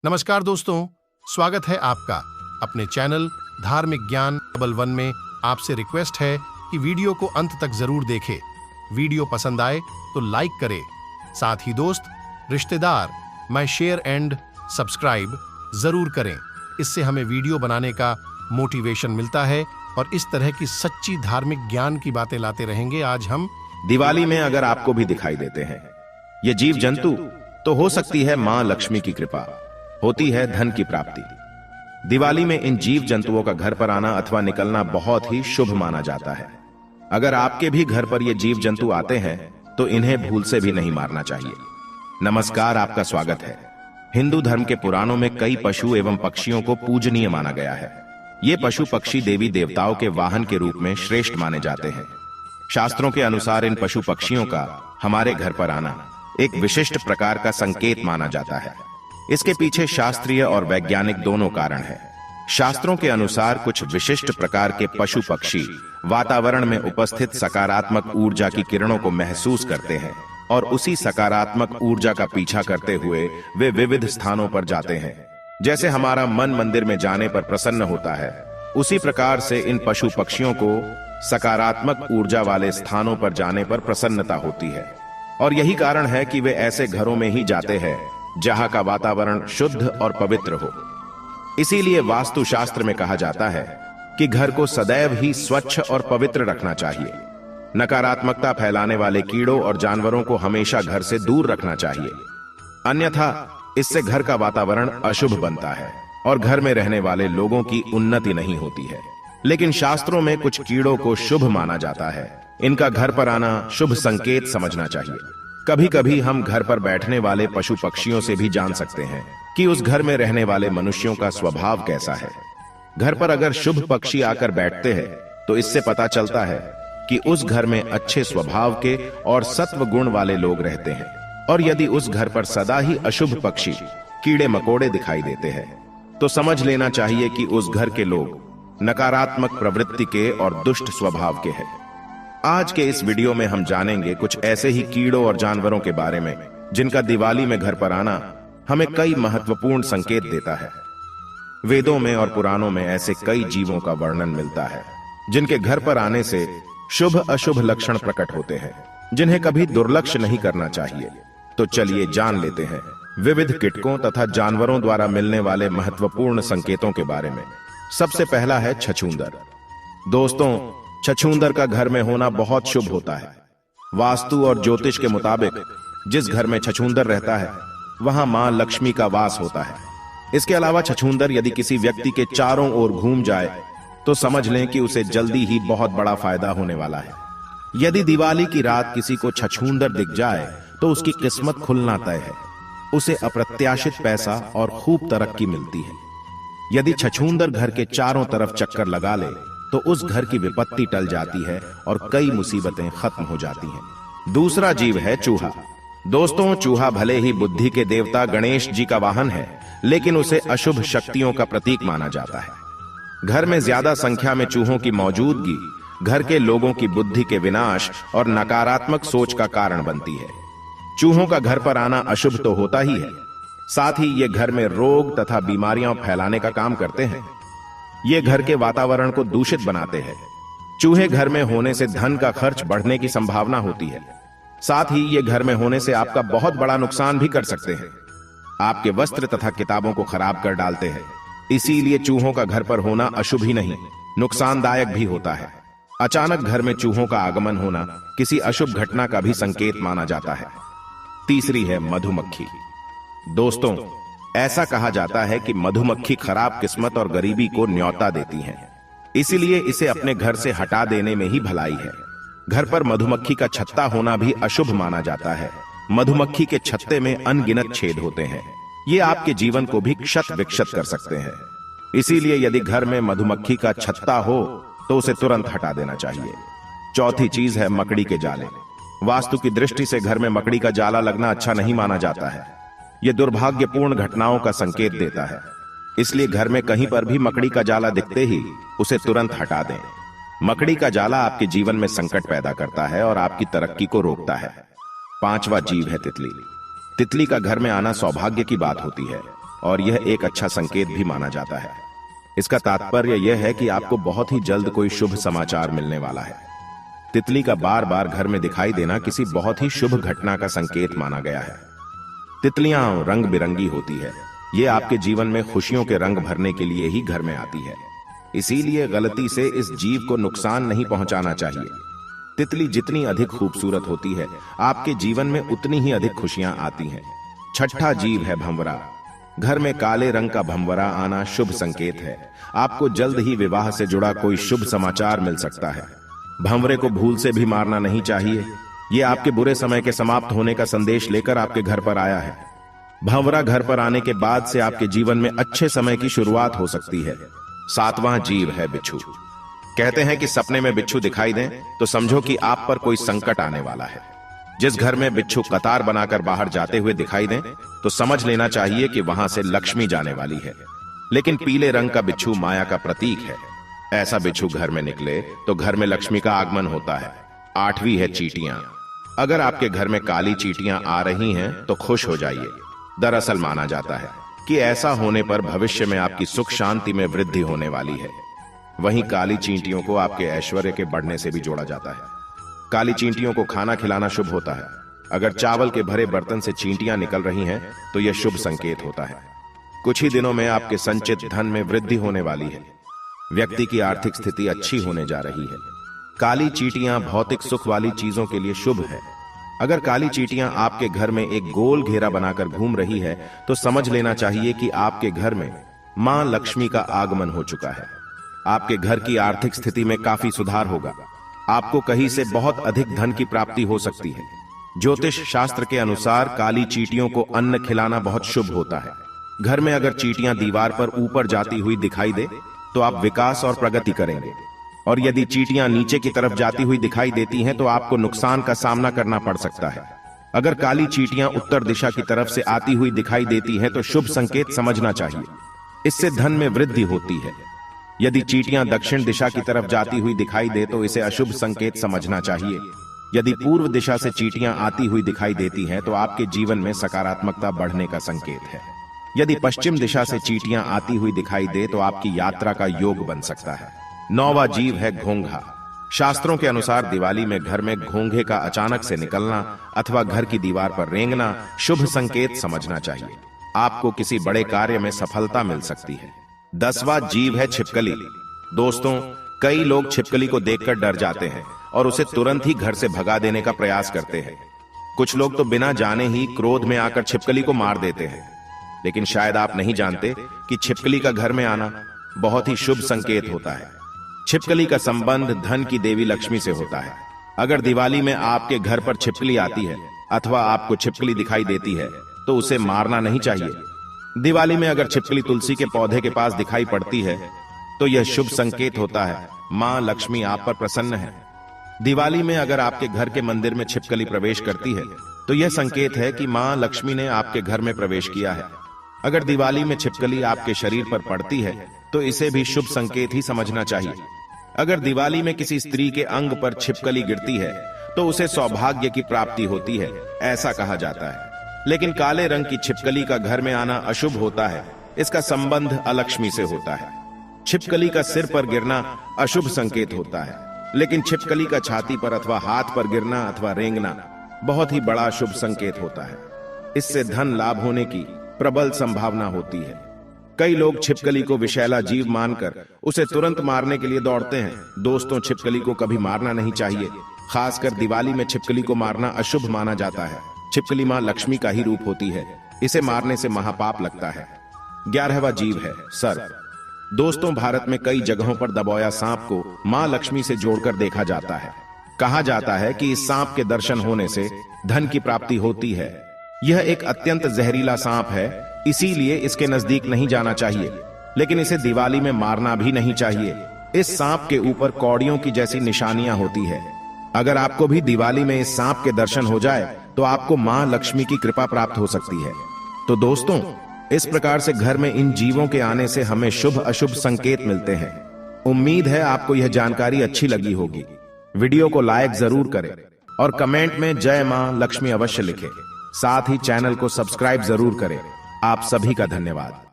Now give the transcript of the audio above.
नमस्कार दोस्तों, स्वागत है आपका अपने चैनल धार्मिक ज्ञान डबल वन में। आपसे रिक्वेस्ट है कि वीडियो को अंत तक जरूर देखें। वीडियो पसंद आए तो लाइक करें। साथ ही दोस्त, रिश्तेदार में शेयर एंड सब्सक्राइब जरूर करें। इससे हमें वीडियो बनाने का मोटिवेशन मिलता है और इस तरह की सच्ची धार्मिक ज्ञान की बातें लाते रहेंगे। आज हम दिवाली में अगर आपको भी दिखाई देते हैं ये जीव जंतु, तो हो सकती है मां लक्ष्मी की कृपा, होती है धन की प्राप्ति। दिवाली में इन जीव जंतुओं का घर पर आना अथवा निकलना बहुत ही शुभ माना जाता है। अगर आपके भी घर पर ये जीव जंतु आते हैं तो इन्हें भूल से भी नहीं मारना चाहिए। नमस्कार, आपका स्वागत है। हिंदू धर्म के पुराणों में कई पशु एवं पक्षियों को पूजनीय माना गया है। ये पशु पक्षी देवी देवताओं के वाहन के रूप में श्रेष्ठ माने जाते हैं। शास्त्रों के अनुसार इन पशु पक्षियों का हमारे घर पर आना एक विशिष्ट प्रकार का संकेत माना जाता है। इसके पीछे शास्त्रीय और वैज्ञानिक दोनों कारण हैं। शास्त्रों के अनुसार कुछ विशिष्ट प्रकार के पशु पक्षी वातावरण में उपस्थित सकारात्मक ऊर्जा की किरणों को महसूस करते हैं और उसी सकारात्मक ऊर्जा का पीछा करते हुए वे विविध स्थानों पर जाते हैं। जैसे हमारा मन मंदिर में जाने पर प्रसन्न होता है, उसी प्रकार से इन पशु पक्षियों को सकारात्मक ऊर्जा वाले स्थानों पर जाने पर प्रसन्नता होती है। और यही कारण है कि वे ऐसे घरों में ही जाते हैं जहां का वातावरण शुद्ध और पवित्र हो। इसीलिए वास्तुशास्त्र में कहा जाता है कि घर को सदैव ही स्वच्छ और पवित्र रखना चाहिए। नकारात्मकता फैलाने वाले कीड़ों और जानवरों को हमेशा घर से दूर रखना चाहिए, अन्यथा इससे घर का वातावरण अशुभ बनता है और घर में रहने वाले लोगों की उन्नति नहीं होती है। लेकिन शास्त्रों में कुछ कीड़ों को शुभ माना जाता है। इनका घर पर आना शुभ संकेत समझना चाहिए। कभी कभी हम घर पर बैठने वाले पशु पक्षियों से भी जान सकते हैं कि उस घर में रहने वाले मनुष्यों का स्वभाव कैसा है। घर पर अगर शुभ पक्षी आकर बैठते हैं तो इससे पता चलता है कि उस घर में अच्छे स्वभाव के और सत्व गुण वाले लोग रहते हैं। और यदि उस घर पर सदा ही अशुभ पक्षी कीड़े मकोड़े दिखाई देते हैं तो समझ लेना चाहिए कि उस घर के लोग नकारात्मक प्रवृत्ति के और दुष्ट स्वभाव के हैं। आज के इस वीडियो में हम जानेंगे कुछ ऐसे ही कीड़ों और जानवरों के बारे में जिनका दिवाली में घर पर आना हमें कई महत्वपूर्ण संकेत देता है। वेदों में और पुराणों में ऐसे कई जीवों का वर्णन मिलता है जिनके घर पर आने से शुभ अशुभ लक्षण प्रकट होते हैं, जिन्हें कभी दुर्लक्ष्य नहीं करना चाहिए। तो चलिए जान लेते हैं विविध कीटकों तथा जानवरों द्वारा मिलने वाले महत्वपूर्ण संकेतों के बारे में। सबसे पहला है छछूंदर। दोस्तों, छछूंदर का घर में होना बहुत शुभ होता है। वास्तु और ज्योतिष के मुताबिक जिस घर में छछूंदर रहता है वहां मां लक्ष्मी का वास होता है। इसके अलावा छछूंदर यदि किसी व्यक्ति के चारों ओर घूम जाए तो समझ लें कि उसे जल्दी ही बहुत बड़ा फायदा होने वाला है। यदि दिवाली की रात किसी को छछूंदर दिख जाए तो उसकी किस्मत खुलना तय है। उसे अप्रत्याशित पैसा और खूब तरक्की मिलती है। यदि छछूंदर घर के चारों तरफ चक्कर लगा ले तो उस घर की विपत्ति टल जाती है और कई मुसीबतें खत्म हो जाती हैं। दूसरा जीव है चूहा। दोस्तों, चूहा भले ही बुद्धि के देवता गणेश जी का वाहन है, लेकिन उसे अशुभ शक्तियों का प्रतीक माना जाता है। घर में ज्यादा संख्या में चूहों की मौजूदगी घर के लोगों की बुद्धि के विनाश और नकारात्मक सोच का कारण बनती है। चूहों का घर पर आना अशुभ तो होता ही है, साथ ही ये घर में रोग तथा बीमारियां फैलाने का काम करते हैं। ये घर के वातावरण को दूषित बनाते हैं। चूहे घर में होने से धन का खर्च बढ़ने की संभावना होती है। साथ ही ये घर में होने से आपका बहुत बड़ा नुकसान भी कर सकते हैं। आपके वस्त्र तथा किताबों को खराब कर डालते हैं। इसीलिए चूहों का घर पर होना अशुभ ही नहीं, नुकसानदायक भी होता है। अचानक घर में चूहों का आगमन होना किसी अशुभ घटना का भी संकेत माना जाता है। तीसरी है मधुमक्खी। दोस्तों, ऐसा कहा जाता है कि मधुमक्खी खराब किस्मत और गरीबी को न्योता देती हैं। इसीलिए इसे अपने घर से हटा देने में ही भलाई है। घर पर मधुमक्खी का छत्ता होना भी अशुभ माना जाता है। मधुमक्खी के छत्ते में अनगिनत छेद होते हैं। ये आपके जीवन को भी क्षत विक्षत कर सकते हैं। इसीलिए यदि घर में मधुमक्खी का छत्ता हो तो उसे तुरंत हटा देना चाहिए। चौथी चीज है मकड़ी के जाले। वास्तु की दृष्टि से घर में मकड़ी का जाला लगना अच्छा नहीं माना जाता है। यह दुर्भाग्यपूर्ण घटनाओं का संकेत देता है। इसलिए घर में कहीं पर भी मकड़ी का जाला दिखते ही उसे तुरंत हटा दें। मकड़ी का जाला आपके जीवन में संकट पैदा करता है और आपकी तरक्की को रोकता है। पांचवा जीव है तितली। तितली का घर में आना सौभाग्य की बात होती है और यह एक अच्छा संकेत भी माना जाता है। इसका तात्पर्य यह है कि आपको बहुत ही जल्द कोई शुभ समाचार मिलने वाला है। तितली का बार बार घर में दिखाई देना किसी बहुत ही शुभ घटना का संकेत माना गया है। तितलियां रंग बिरंगी होती है। ये आपके जीवन में खुशियों के रंग भरने के लिए ही घर में आती है। इसीलिए गलती से इस जीव को नुकसान नहीं पहुंचाना चाहिए। तितली जितनी अधिक खूबसूरत होती है, आपके जीवन में उतनी ही अधिक खुशियां आती हैं। छठा जीव है भंवरा। घर में काले रंग का भंवरा आना शुभ संकेत है। आपको जल्द ही विवाह से जुड़ा कोई शुभ समाचार मिल सकता है। भंवरे को भूल से भी मारना नहीं चाहिए। ये आपके बुरे समय के समाप्त होने का संदेश लेकर आपके घर पर आया है। भंवरा घर पर आने के बाद से आपके जीवन में अच्छे समय की शुरुआत हो सकती है। सातवां जीव है बिच्छू। कहते हैं कि सपने में बिच्छू दिखाई दें तो समझो कि आप पर कोई संकट आने वाला है। जिस घर में बिच्छू कतार बनाकर बाहर जाते हुए दिखाई दें तो समझ लेना चाहिए कि वहां से लक्ष्मी जाने वाली है। लेकिन पीले रंग का बिच्छू माया का प्रतीक है। ऐसा बिच्छू घर में निकले तो घर में लक्ष्मी का आगमन होता है। आठवीं है चींटियां। अगर आपके घर में काली चींटियां आ रही हैं तो खुश हो जाइए। दरअसल माना जाता है कि ऐसा होने पर भविष्य में आपकी सुख शांति में वृद्धि होने वाली है। वहीं काली चींटियों को आपके ऐश्वर्य के बढ़ने से भी जोड़ा जाता है। काली चींटियों को खाना खिलाना शुभ होता है। अगर चावल के भरे बर्तन से चींटियां निकल रही हैं तो यह शुभ संकेत होता है। कुछ ही दिनों में आपके संचित धन में वृद्धि होने वाली है। व्यक्ति की आर्थिक स्थिति अच्छी होने जा रही है। काली चींटियां भौतिक सुख वाली चीजों के लिए शुभ है। अगर काली चींटियां आपके घर में एक गोल घेरा बनाकर घूम रही है तो समझ लेना चाहिए कि आपके घर में मां लक्ष्मी का आगमन हो चुका है। आपके घर की आर्थिक स्थिति में काफी सुधार होगा। आपको कहीं से बहुत अधिक धन की प्राप्ति हो सकती है। ज्योतिष शास्त्र के अनुसार काली चींटियों को अन्न खिलाना बहुत शुभ होता है। घर में अगर चींटियां दीवार पर ऊपर जाती हुई दिखाई दे तो आप विकास और प्रगति करेंगे, और यदि चींटियां नीचे की तरफ जाती हुई दिखाई देती हैं तो आपको नुकसान का सामना करना पड़ सकता है। अगर काली चींटियां उत्तर दिशा की तरफ से आती हुई दिखाई देती हैं तो शुभ संकेत समझना चाहिए। इससे धन में वृद्धि होती है। यदि चींटियां दक्षिण दिशा की तरफ जाती हुई दिखाई दे तो इसे अशुभ संकेत समझना चाहिए। यदि पूर्व दिशा से चींटियां आती हुई दिखाई देती हैं तो आपके जीवन में सकारात्मकता बढ़ने का संकेत है। यदि पश्चिम दिशा से चींटियां आती हुई दिखाई दे तो आपकी यात्रा का योग बन सकता है। नौवां जीव है घोंघा। शास्त्रों के अनुसार दिवाली में घर में घोंघे का अचानक से निकलना अथवा घर की दीवार पर रेंगना शुभ संकेत समझना चाहिए। आपको किसी बड़े कार्य में सफलता मिल सकती है। 10वां जीव है छिपकली। दोस्तों, कई लोग छिपकली को देखकर डर जाते हैं और उसे तुरंत ही घर से भगा देने का प्रयास करते हैं। कुछ लोग तो बिना जाने ही क्रोध में आकर छिपकली को मार देते हैं। लेकिन शायद आप नहीं जानते कि छिपकली का घर में आना बहुत ही शुभ संकेत होता है। छिपकली का संबंध धन की देवी लक्ष्मी से होता है। अगर दिवाली में आपके घर पर छिपकली आती है अथवा आपको छिपकली दिखाई देती है तो उसे मारना नहीं चाहिए। दिवाली में अगर छिपकली तुलसी के पौधे के पास दिखाई पड़ती है तो यह शुभ संकेत होता है, मां लक्ष्मी आप पर प्रसन्न है। दिवाली में अगर आपके घर के मंदिर में छिपकली प्रवेश करती है तो यह संकेत है कि मां लक्ष्मी ने आपके घर में प्रवेश किया है। अगर दिवाली में छिपकली आपके शरीर पर पड़ती है तो इसे भी शुभ संकेत ही समझना चाहिए। अगर दिवाली में किसी स्त्री के अंग पर छिपकली गिरती है तो उसे सौभाग्य की प्राप्ति होती है, ऐसा कहा जाता है। लेकिन काले रंग की छिपकली का घर में आना अशुभ होता है। इसका संबंध अलक्ष्मी से होता है। छिपकली का सिर पर गिरना अशुभ संकेत होता है, लेकिन छिपकली का छाती पर अथवा हाथ पर गिरना अथवा रेंगना बहुत ही बड़ा शुभ संकेत होता है। इससे धन लाभ होने की प्रबल संभावना होती है। कई लोग छिपकली को विषैला जीव मानकर उसे तुरंत मारने के लिए दौड़ते हैं। दोस्तों, छिपकली को कभी मारना नहीं चाहिए। खासकर दिवाली में छिपकली को मारना अशुभ माना जाता है। छिपकली मां लक्ष्मी का ही रूप होती है। इसे मारने से महापाप लगता है। 11वां जीव है सर्प। दोस्तों, भारत में कई जगहों पर दबोया सांप को मां लक्ष्मी से जोड़कर देखा जाता है। कहा जाता है कि इस सांप के दर्शन होने से धन की प्राप्ति होती है। यह एक अत्यंत जहरीला सांप है, इसीलिए इसके नजदीक नहीं जाना चाहिए। लेकिन इसे दिवाली में मारना भी नहीं चाहिए। इस सांप के ऊपर कौड़ियों की जैसी निशानियां होती है। अगर आपको भी दिवाली में इस सांप के दर्शन हो जाए तो आपको मां लक्ष्मी की कृपा प्राप्त हो सकती है। तो दोस्तों, इस प्रकार से घर में इन जीवों के आने से हमें शुभ अशुभ संकेत मिलते हैं। उम्मीद है आपको यह जानकारी अच्छी लगी होगी। वीडियो को लाइक जरूर करें और कमेंट में जय मां लक्ष्मी अवश्य लिखें। साथ ही चैनल को सब्सक्राइब जरूर करें। आप सभी का धन्यवाद।